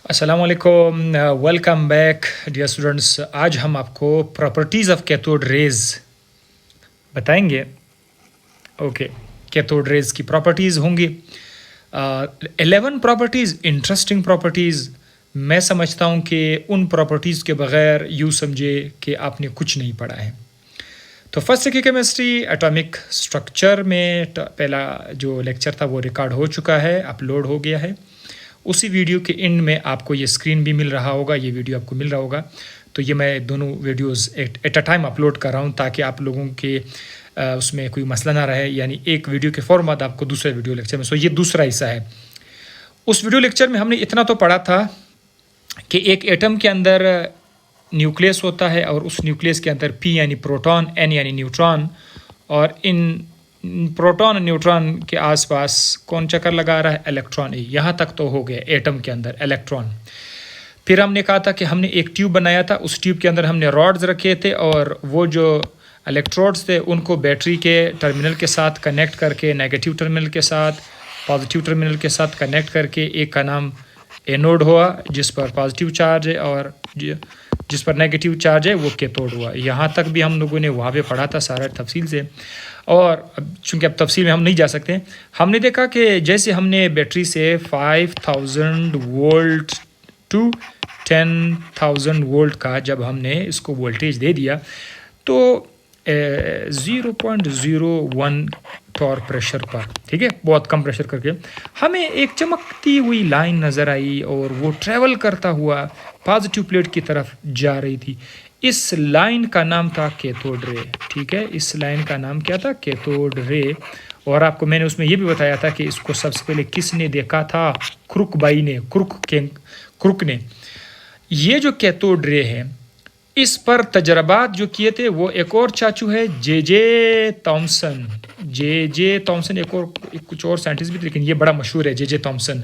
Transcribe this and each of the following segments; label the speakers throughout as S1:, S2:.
S1: अस्सलाम वालेकुम, welcome back dear students. आज हम आपको प्रॉपर्टीज़ ऑफ कैथोड रेज बताएंगे। ओके, कैथोड रेज की प्रॉपर्टीज़ होंगी 11 प्रॉपर्टीज़, इंटरेस्टिंग प्रॉपर्टीज़। मैं समझता हूँ कि उन प्रॉपर्टीज़ के बगैर यूँ समझे कि आपने कुछ नहीं पढ़ा है। तो फर्स्ट की केमिस्ट्री एटॉमिक स्ट्रक्चर में पहला जो लेक्चर था वो रिकॉर्ड हो चुका है, अपलोड हो गया है। उसी वीडियो के एंड में आपको ये स्क्रीन भी मिल रहा होगा, ये वीडियो आपको मिल रहा होगा। तो ये मैं दोनों videos at a time upload कर रहा हूँ ताकि आप लोगों के उसमें कोई मसला ना रहे, यानी एक वीडियो के फौरन बाद आपको दूसरे वीडियो लेक्चर में। सो ये दूसरा हिस्सा है। उस वीडियो लेक्चर में हमने इतना तो पढ़ा था कि एक एटम के अंदर न्यूक्लियस होता है और उस न्यूक्लियस के अंदर पी यानी प्रोटॉन, एन यानी न्यूट्रॉन, और इन प्रोटॉन और न्यूट्रॉन के आसपास कौन चक्कर लगा रहा है? इलेक्ट्रॉन। यहाँ तक तो हो गया एटम के अंदर इलेक्ट्रॉन। फिर हमने कहा था कि हमने एक ट्यूब बनाया था, उस ट्यूब के अंदर हमने रॉड्स रखे थे और वो जो इलेक्ट्रोड्स थे उनको बैटरी के टर्मिनल के साथ कनेक्ट करके, नेगेटिव टर्मिनल के साथ पॉजिटिव टर्मिनल के साथ कनेक्ट करके, एक का नाम एनोड हुआ जिस पर पॉजिटिव चार्ज है और जिस पर नेगेटिव चार्ज है वो कैथोड हुआ। यहाँ तक भी हम लोगों ने वहाँ पे पढ़ा था सारा तफसील से। और चूँकि अब तफसील में हम नहीं जा सकते, हमने देखा कि जैसे हमने बैटरी से 5000 वोल्ट टू 10,000 वोल्ट का जब हमने इसको वोल्टेज दे दिया तो 0.01 टॉर्क प्रेशर पर, ठीक है, बहुत कम प्रेशर करके हमें एक चमकती हुई लाइन नज़र आई और वो ट्रैवल करता हुआ पॉजिटिव प्लेट की तरफ जा रही थी। इस लाइन का नाम था कैथोड रे, ठीक है। इस लाइन का नाम क्या था? Cathode ray. और आपको मैंने उसमें ये भी बताया था कि इसको सबसे पहले किसने देखा था? क्रुक बाई ने, क्रुक ने। ये जो कैथोड रे है इस पर तजर्बात जो किए थे वो एक और चाचू है, जे थॉमसन। जे थॉमसन एक कुछ और साइंटिस्ट भी थे, लेकिन ये बड़ा मशहूर है, जे थॉमसन।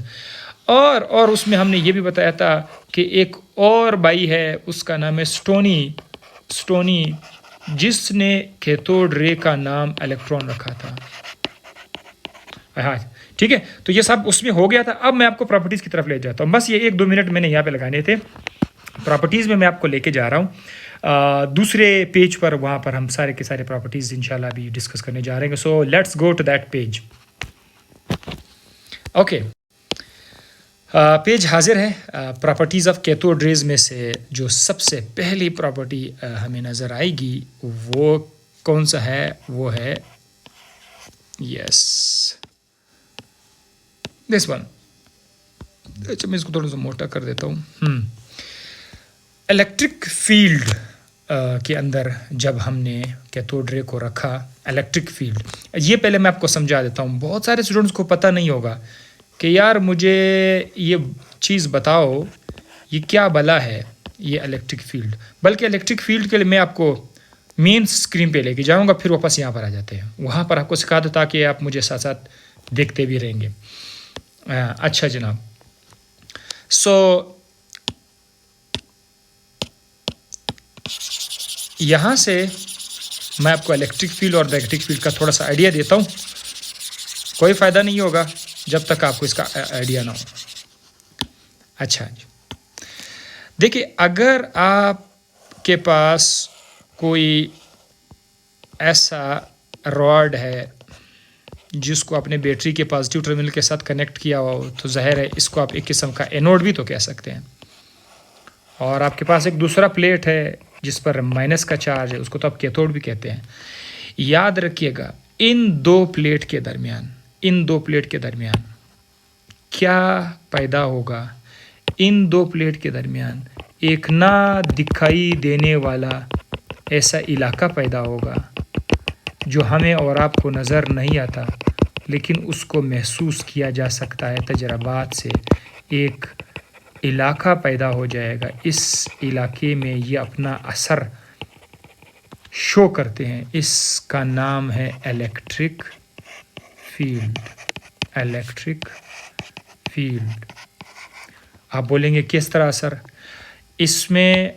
S1: और उसमें हमने ये भी बताया था कि एक और बाई है, उसका नाम है स्टोनी, जिसने कैथोड रे का नाम इलेक्ट्रॉन रखा था। हाँ, ठीक है। तो ये सब उसमें हो गया था। अब मैं आपको प्रॉपर्टीज़ की तरफ ले जाता हूँ। बस ये 1-2 मिनट मैंने यहाँ पे लगाने थे। प्रॉपर्टीज़ में मैं आपको लेके जा रहा हूँ दूसरे पेज पर, वहाँ पर हम सारे के सारे प्रॉपर्टीज़ इंशाल्लाह भी डिस्कस करने जा रहे हैं। So let's go to that page. Okay, page हाजिर है। प्रॉपर्टीज़ ऑफ कैथोड रेज में से जो सबसे पहली प्रॉपर्टी हमें नज़र आएगी वो कौन सा है? वो है यस दिस वन। अच्छा, मैं इसको थोड़ा सा मोटा कर देता हूँ। इलेक्ट्रिक फील्ड के अंदर जब हमने कैथोड रे को रखा, इलेक्ट्रिक फील्ड, ये पहले मैं आपको समझा देता हूँ। बहुत सारे स्टूडेंट्स को पता नहीं होगा कि यार मुझे ये चीज़ बताओ, ये क्या भला है ये इलेक्ट्रिक फील्ड। बल्कि इलेक्ट्रिक फील्ड के लिए मैं आपको मेन स्क्रीन पे लेके जाऊँगा, फिर वापस यहाँ पर आ जाते हैं। वहाँ पर आपको सिखा देता कि आप मुझे साथ साथ देखते भी रहेंगे। अच्छा जनाब, सो यहाँ से मैं आपको इलेक्ट्रिक फील्ड और मैग्नेटिक फील्ड का थोड़ा सा आइडिया देता हूँ। कोई फ़ायदा नहीं होगा जब तक आपको इसका आइडिया ना हो। अच्छा जी, देखिए, अगर आपके पास कोई ऐसा रॉड है जिसको आपने बैटरी के पॉजिटिव टर्मिनल के साथ कनेक्ट किया हो, तो ज़ाहिर है इसको आप एक किस्म का एनोड भी तो कह सकते हैं। और आपके पास एक दूसरा प्लेट है जिस पर माइनस का चार्ज है, उसको तो आप कैथोड भी कहते हैं। याद रखिएगा, इन दो प्लेट के दरमियान क्या पैदा होगा? इन दो प्लेट के दरमियान एक ना दिखाई देने वाला ऐसा इलाका पैदा होगा जो हमें और आपको नज़र नहीं आता, लेकिन उसको महसूस किया जा सकता है तजर्बात से। एक इलाका पैदा हो जाएगा, इस इलाके में ये अपना असर शो करते हैं। इसका नाम है इलेक्ट्रिक फील्ड। आप बोलेंगे किस तरह असर? इसमें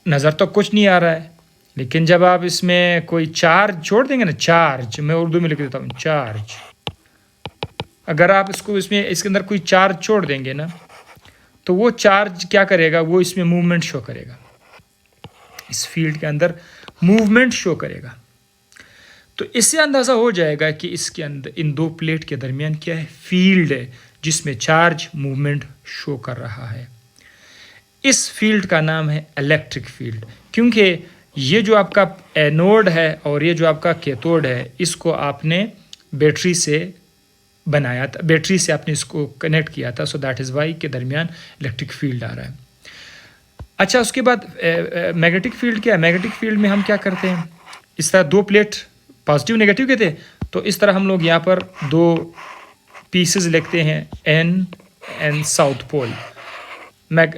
S1: नज़र तो कुछ नहीं आ रहा है, लेकिन जब आप इसमें कोई चार्ज छोड़ देंगे ना, चार्ज, मैं उर्दू में लिख देता हूँ चार्ज, अगर आप इसके अंदर कोई चार्ज छोड़ देंगे ना, तो वो चार्ज क्या करेगा, वो इसमें मूवमेंट शो करेगा, इस फील्ड के अंदर मूवमेंट शो करेगा। तो इससे अंदाज़ा हो जाएगा कि इसके अंदर इन दो प्लेट के दरमियान क्या है, फील्ड है जिसमें चार्ज मूवमेंट शो कर रहा है। इस फील्ड का नाम है इलेक्ट्रिक फील्ड, क्योंकि ये जो आपका एनोड है और ये जो आपका कैथोड है, इसको आपने बैटरी से बनाया था, बैटरी से आपने इसको कनेक्ट किया था, सो दैट इज़ वाई के दरमियान इलेक्ट्रिक फील्ड आ रहा है। अच्छा, उसके बाद मैग्नेटिक फील्ड क्या है? मैग्नेटिक फील्ड में हम क्या करते हैं, इस तरह दो प्लेट पॉजिटिव नेगेटिव के थे, तो इस तरह हम लोग यहाँ पर दो पीसेस लिखते हैं, एन एंड साउथ पोल।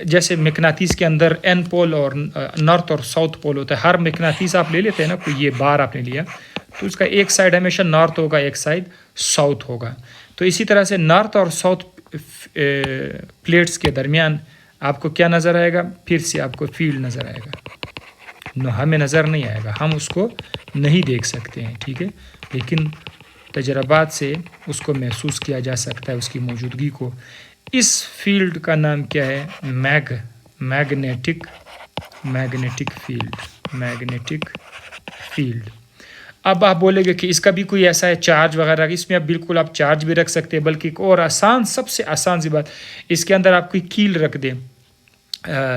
S1: जैसे मैग्नेटिस के अंदर एन पोल और नॉर्थ और साउथ पोल होता है। हर मैग्नेटिस आप ले लेते हैं ना, कोई ये बार आपने लिया तो उसका एक साइड हमेशा नॉर्थ होगा, एक साइड साउथ होगा। तो इसी तरह से नॉर्थ और साउथ प्लेट्स के दरमियान आपको क्या नज़र आएगा, फिर से आपको फील्ड नज़र आएगा। हमें नज़र नहीं आएगा, हम उसको नहीं देख सकते हैं, ठीक है, लेकिन तजर्बात से उसको महसूस किया जा सकता है, उसकी मौजूदगी को। इस फील्ड का नाम क्या है, मैग्नेटिक फील्ड। अब आप बोलेंगे कि इसका भी कोई ऐसा है चार्ज वगैरह, इसमें अब बिल्कुल आप चार्ज भी रख सकते हैं, बल्कि एक और आसान, सबसे आसान सी बात, इसके अंदर आप कोई कील रख दें,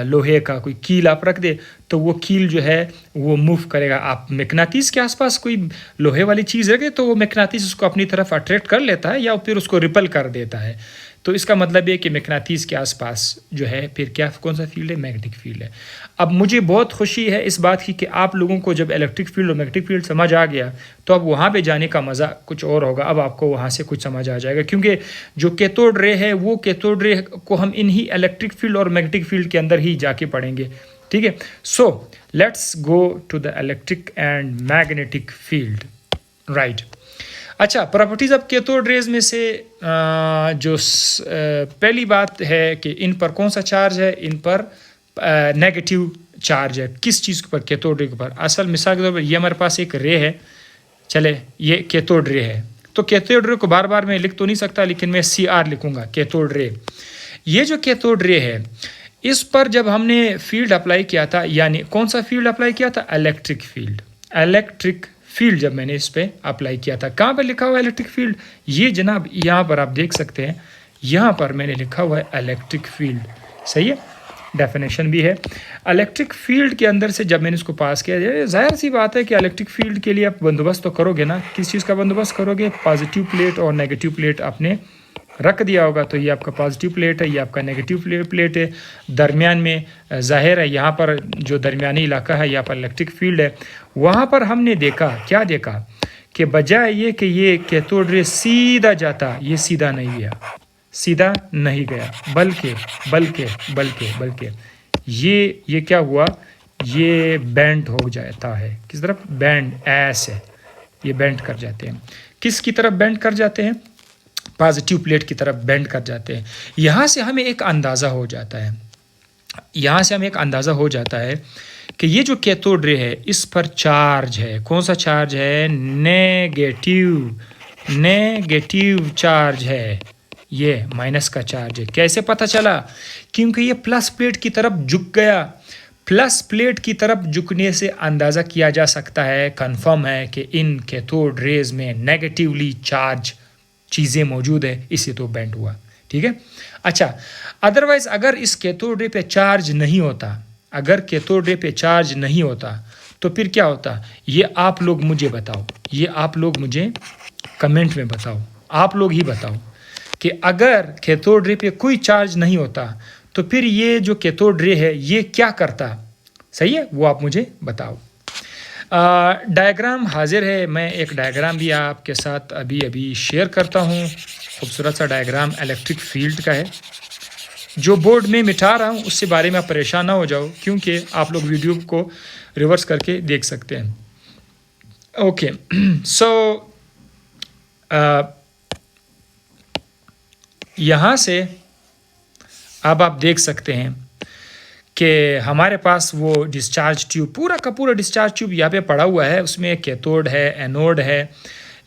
S1: लोहे का कोई कील आप रख दे, तो वो कील जो है वो मूव करेगा। आप मैग्नेटिस के आसपास कोई लोहे वाली चीज़ रखे तो वो मैग्नेटिस उसको अपनी तरफ अट्रैक्ट कर लेता है या फिर उसको रिपल कर देता है। तो इसका मतलब है कि मैग्नेटिस के आसपास जो है फिर क्या, कौन सा फील्ड है, मैग्नेटिक फील्ड है। अब मुझे बहुत खुशी है इस बात की कि आप लोगों को जब इलेक्ट्रिक फील्ड और मैग्नेटिक फील्ड समझ आ गया, तो अब वहाँ पे जाने का मज़ा कुछ और होगा। अब आपको वहाँ से कुछ समझ आ जाएगा, क्योंकि जो कैथोड रे है वो कैथोड रे को हम इन्हीं इलेक्ट्रिक फील्ड और मैग्नेटिक फील्ड के अंदर ही जाके पढ़ेंगे, ठीक है। So let's go to the electric and magnetic field, right. अच्छा, प्रॉपर्टीज़ ऑफ कैथोड रेज में से जो पहली बात है कि इन पर कौन सा चार्ज है, इन पर नेगेटिव चार्ज है। किस चीज़ के ऊपर, कैथोड रे के ऊपर। असल मिसाल के तौर पर ये हमारे पास एक रे है, चले ये कैथोड रे है, तो कैथोड रे को बार बार मैं लिख तो नहीं सकता, लेकिन मैं CR लिखूंगा, कैथोड रे। ये जो कैथोड रे है, इस पर जब हमने फील्ड अप्लाई किया था, यानी कौन सा फील्ड अप्लाई किया था, इलेक्ट्रिक फील्ड जब मैंने इस पर अप्लाई किया था। कहाँ पर लिखा हुआ है इलेक्ट्रिक फील्ड, ये जनाब यहाँ पर आप देख सकते हैं, यहाँ पर मैंने लिखा हुआ है इलेक्ट्रिक फील्ड, सही है, डेफिनेशन भी है। इलेक्ट्रिक फील्ड के अंदर से जब मैंने इसको पास किया, जाहिर सी बात है कि इलेक्ट्रिक फील्ड के लिए आप बंदोबस्त तो करोगे ना, किस चीज़ का बंदोबस्त करोगे, पॉजिटिव प्लेट और नेगेटिव प्लेट आपने रख दिया होगा। तो ये आपका पॉजिटिव प्लेट है, ये आपका नेगेटिव प्लेट है, दरमियान में ज़ाहिर है यहाँ पर जो दरमियानी इलाका है, यहाँ पर इलेक्ट्रिक फील्ड है। वहाँ पर हमने देखा, क्या देखा कि बजाय ये कि ये कैथोड रे सीधा जाता, ये सीधा नहीं गया, बल्कि ये क्या हुआ, ये बेंड हो जाता है। किस तरफ बेंड, ऐसे ये बेंड कर जाते हैं। किस की तरफ बेंड कर जाते हैं, पॉजिटिव प्लेट की तरफ बेंड कर जाते हैं। यहाँ से हमें एक अंदाज़ा हो जाता है, कि ये जो कैथोड रे है, इस पर चार्ज है। कौन सा चार्ज है, नेगेटिव चार्ज है, ये माइनस का चार्ज है। कैसे पता चला, क्योंकि ये प्लस प्लेट की तरफ झुक गया। प्लस प्लेट की तरफ झुकने से अंदाज़ा किया जा सकता है, कंफर्म है कि इन कैथोड रेज में नेगेटिवली चार्ज चीज़ें मौजूद है, इससे तो बेंड हुआ, ठीक है। अच्छा, अदरवाइज अगर इस कैथोड रे पे चार्ज नहीं होता, तो फिर क्या होता, ये आप लोग मुझे बताओ, ये आप लोग मुझे कमेंट में बताओ, आप लोग ही बताओ कि अगर कैथोड रे पे कोई चार्ज नहीं होता तो फिर ये जो कैथोड रे है ये क्या करता, सही है, वो आप मुझे बताओ। डायग्राम हाजिर है, मैं एक डायग्राम भी आपके साथ अभी शेयर करता हूँ। खूबसूरत सा डायग्राम इलेक्ट्रिक फील्ड का है, जो बोर्ड में मिटा रहा हूँ उससे बारे में आप परेशान ना हो जाओ, क्योंकि आप लोग वीडियो को रिवर्स करके देख सकते हैं। ओके, सो यहाँ से अब आप देख सकते हैं कि हमारे पास वो डिस्चार्ज ट्यूब, पूरा का पूरा डिस्चार्ज ट्यूब यहाँ पे पड़ा हुआ है। उसमें कैथोड है, एनोड है,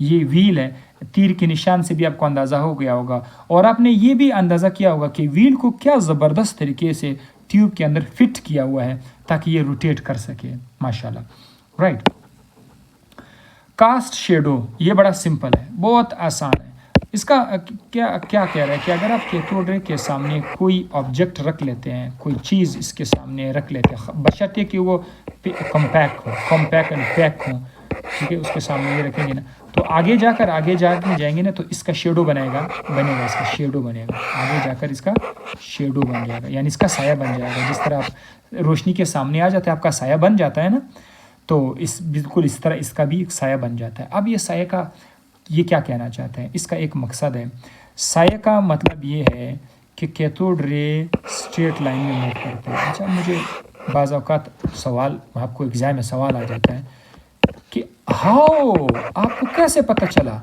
S1: ये व्हील है, तीर के निशान से भी आपको अंदाज़ा हो गया होगा, और आपने ये भी अंदाज़ा किया होगा कि व्हील को क्या ज़बरदस्त तरीके से ट्यूब के अंदर फिट किया हुआ है ताकि ये रोटेट कर सके, माशाल्लाह, राइट। कास्ट शेडो, ये बड़ा सिंपल है, बहुत आसान है। इसका क्या क्या कह रहा है कि अगर आप कैथोड रे के सामने कोई ऑब्जेक्ट रख लेते हैं, कोई चीज़ इसके सामने रख लेते हैं, बशर्ते कि वो कॉम्पैक्ट एंड पैक हो, ठीक है, उसके सामने ये रखेंगे ना, तो आगे जाएंगे ना, तो इसका शेडो बनेगा, इसका शेडो बनेगा, आगे जाकर इसका शेडो बन जाएगा, यानी इसका साया बन जाएगा। जिस तरह आप रोशनी के सामने आ जाते हैं, आपका साया बन जाता है ना, तो बिल्कुल इस तरह इसका भी एक साया बन जाता है। अब ये साया का ये क्या कहना चाहते हैं, इसका एक मकसद है। साया का मतलब ये है कि कैथोड रे स्ट्रेट लाइन में मूव करते हैं। अच्छा, मुझे बाज़ औक़ात सवाल, आपको एग्ज़ाम में सवाल आ जाता है कि हाउ, आपको कैसे पता चला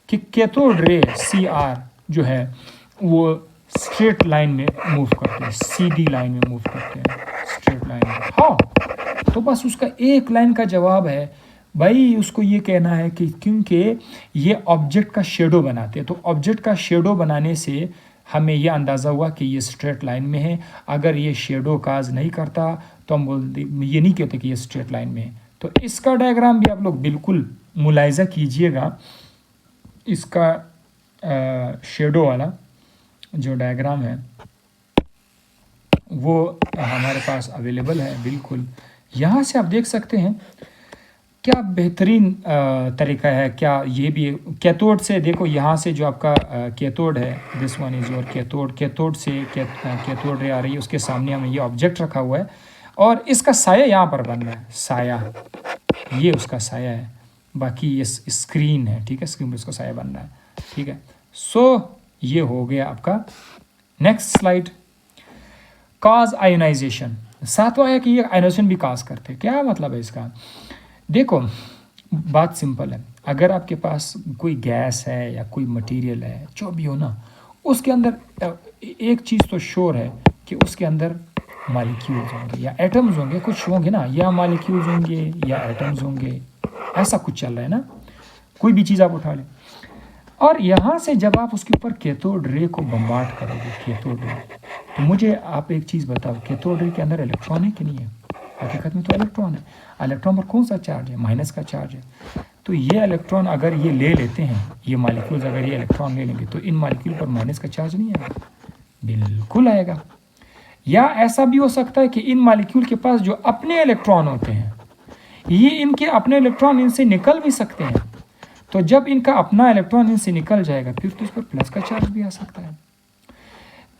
S1: कि कैथोड रे CR जो है वो स्ट्रेट लाइन में मूव करते हैं, सीधी लाइन में मूव करते हैं, स्ट्रेट लाइन में, हाँ। तो बस उसका एक लाइन का जवाब है भाई, उसको ये कहना है कि क्योंकि ये ऑब्जेक्ट का शेडो बनाते हैं, तो ऑब्जेक्ट का शेडो बनाने से हमें यह अंदाज़ा हुआ कि ये स्ट्रेट लाइन में है। अगर ये शेडो काज नहीं करता तो हम ये नहीं कहते कि ये स्ट्रेट लाइन में है। तो इसका डायग्राम भी आप लोग बिल्कुल मुलाहिजा कीजिएगा, इसका शेडो वाला जो डायग्राम है वो हमारे पास अवेलेबल है, बिल्कुल यहाँ से आप देख सकते हैं। क्या बेहतरीन तरीका है, क्या ये भी कैथोड से देखो, यहाँ से जो आपका कैथोड है, this one is your cathode से कैथोड रे आ रही है, उसके सामने हमें ये ऑब्जेक्ट रखा हुआ है और इसका साया यहाँ पर बन रहा है, साया, ये उसका साया है, बाकी ये स्क्रीन है, ठीक है, स्क्रीन पर उसका साया बन रहा है, ठीक है। सो ये हो गया आपका। नेक्स्ट स्लाइड, काज आयोनाइजेशन। सातवां है कि ये आयोनाइजेशन भी काज करते हैं। क्या मतलब है इसका? देखो बात सिंपल है, अगर आपके पास कोई गैस है या कोई मटेरियल है, जो भी हो ना, उसके अंदर एक चीज़ तो श्योर है कि उसके अंदर मॉलिक्यूल्स होंगे या एटम्स होंगे, कुछ होंगे ना, या मॉलिक्यूल्स होंगे या एटम्स होंगे, ऐसा कुछ चल रहा है ना, कोई भी चीज़ आप उठा लें। और यहाँ से जब आप उसके ऊपर कैथोड रे को बम्बार्ड करोगे, कैथोड रे, तो मुझे आप एक चीज़ बताओ, कैथोड रे के अंदर इलेक्ट्रॉन है कि नहीं है? हकीकत में तो इलेक्ट्रॉन है। इलेक्ट्रॉन पर कौन सा चार्ज है? माइनस का चार्ज है। तो ये इलेक्ट्रॉन अगर ये ले लेते हैं, ये मॉलिक्यूल्स अगर ये इलेक्ट्रॉन ले लेंगे, तो इन मॉलिक्यूल पर माइनस का चार्ज नहीं आएगा? बिल्कुल आएगा। या ऐसा भी हो सकता है कि इन मॉलिक्यूल के पास जो अपने इलेक्ट्रॉन होते हैं, ये इनके अपने इलेक्ट्रॉन इनसे निकल भी सकते हैं। तो जब इनका अपना इलेक्ट्रॉन इनसे निकल जाएगा, फिर तो इस पर प्लस का चार्ज भी आ सकता है।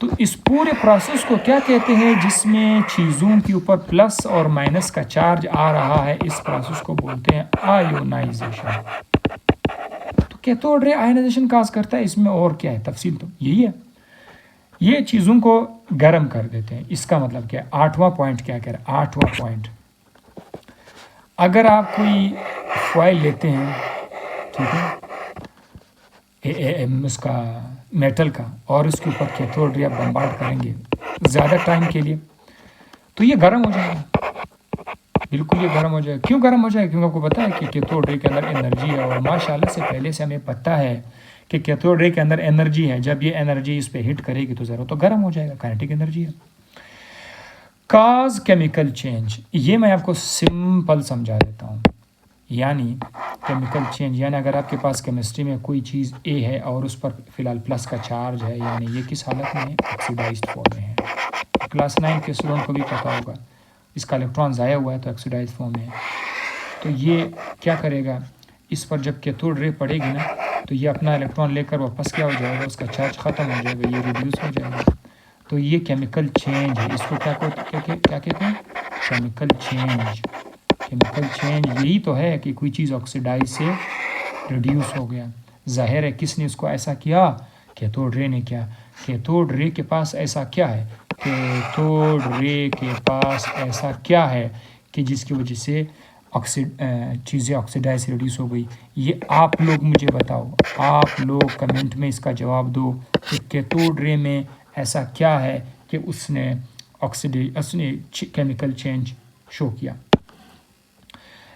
S1: तो इस पूरे प्रोसेस को क्या कहते हैं, जिसमें चीज़ों के ऊपर प्लस और माइनस का चार्ज आ रहा है, इस प्रोसेस को बोलते हैं आयोनाइजेशन। तो कैथोड रे आयोनाइजेशन काज करता है, इसमें और क्या है, तफसील तो यही है, ये चीज़ों को गर्म कर देते हैं। इसका मतलब क्या है? आठवां पॉइंट क्या कह रहा है? आठवां पॉइंट, अगर आप कोई फॉइल लेते हैं, ठीक है, उसका मेटल का, और उसके ऊपर कैथोड रे बम्बार्ड करेंगे ज़्यादा टाइम के लिए, तो ये गर्म हो जाएगा, बिल्कुल ये गर्म हो जाएगा। क्यों गर्म हो जाएगा? क्योंकि आपको पता है कि कैथोड रे के अंदर एनर्जी है, और माशाल्लाह से पहले से हमें पता है कि कैथोड रे के अंदर एनर्जी है। जब ये एनर्जी इस पर हिट करेगी तो ज़रा तो गर्म हो जाएगा, काइनेटिक एनर्जी है। काज केमिकल चेंज, ये मैं आपको सिंपल समझा देता हूँ। यानी केमिकल चेंज, यानी अगर आपके पास केमिस्ट्री में कोई चीज़ ए है और उस पर फिलहाल प्लस का चार्ज है, यानी ये किस हालत में है? ऑक्सीडाइज्ड फॉर्म में है। क्लास 9 के स्टूडेंट को भी पता होगा, इसका इलेक्ट्रॉन ज़ाया हुआ है तो ऑक्सीडाइज्ड फॉर्म में है। तो ये क्या करेगा, इस पर जब कैथोड रे पड़ेगी ना, तो ये अपना इलेक्ट्रॉन लेकर वापस क्या हो जाएगा, उसका चार्ज ख़त्म हो जाएगा, ये रिड्यूस हो जाएगा। तो ये केमिकल चेंज है। इसको क्या कहते हैं? Chemical change. केमिकल चेंज यही तो है कि कोई चीज़ ऑक्सीडाइज से रिड्यूस हो गया। जाहिर है किसने इसको ऐसा किया? कैथोड रे ने किया। कैथोड रे के पास ऐसा क्या है? कैथोड रे के पास ऐसा क्या है कि जिसकी वजह से चीज़ें ऑक्सीडाइज से रिड्यूस हो गई? ये आप लोग मुझे बताओ, आप लोग कमेंट में इसका जवाब दो कि कैथोड रे में ऐसा क्या है कि उसने केमिकल चेंज शो किया।